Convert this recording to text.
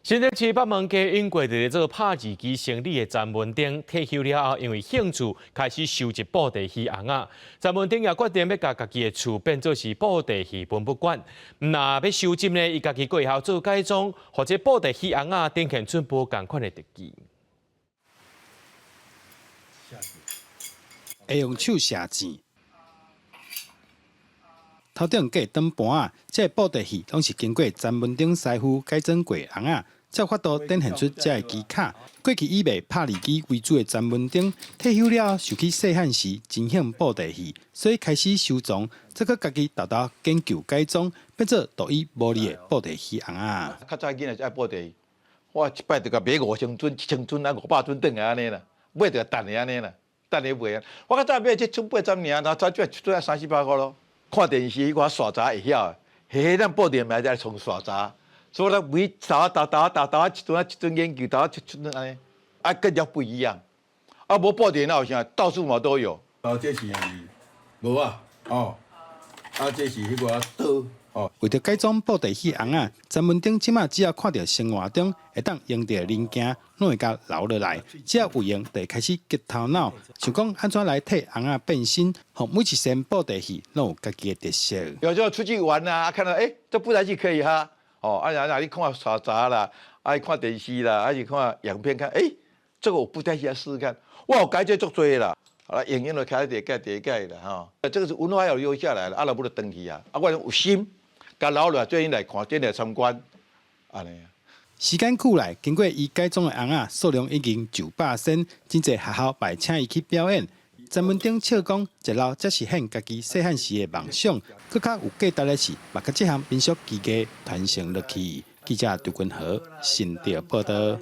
新北市北门街因过伫做拍字机生理的詹文鼎退休了后，因为兴趣开始收集布袋戏红仔。詹文鼎也决定要甲家己的厝变做是布袋戏博物馆。那要收集呢，伊家己过后做改装，或者布袋戏红仔展现出无共款的特技。会用手写字，头顶架灯盘啊，这布袋戏拢是经过詹文鼎师傅改装过红仔。才有法度展现出这个机卡。过去以卖拍字机为主的詹文鼎退休了，想起细汉时真兴布袋戏，所以开始收藏，再搁家己豆豆研究改装，变做独一无二的布袋戏红仔。较早囡仔是爱布袋戏，我一摆就甲买5000尊、1000尊啊，500尊转来安尼啦，买就等下安尼啦，等下买啊。我较早买这剩800尔，然后早就一尊30、40块咯。看电视我刷查会晓的，迄咱布袋买在从刷查。所以咱每打一尊研究，打一尊安尼，啊，跟人家不一样。啊，无布袋那有啥，到处嘛都有。哦，这是无啊，哦，啊，这是迄个刀，哦。为着改装布袋戏红仔，詹文鼎即马只要看到生活中会当用到的零件，拢会甲留落来。只要有用，就会开始激头脑，想讲安怎来替红仔变身，互每一身布袋戏拢有家己的特色。有时候出去玩啊，看到这布袋戏可以哈。哦，啊，你看刷杂啦，啊，看电视啦，还是看影片看，这个我布袋戏来试试看，哇，改这足多啦，啊，影音就开始第改啦，哈，这个是文化要留下来了，啊，若不就登去啊，啊，我有心，甲留落最近来看，最近来参观，安尼。时间久来，经过伊改装的红仔数量已经900身，真侪学校拜请伊去表演。詹文鼎笑讲，一路则实现家己细汉时的梦想，更较有价值的是，把这项民俗技艺传承落去。记者杜君豪，新潮报道。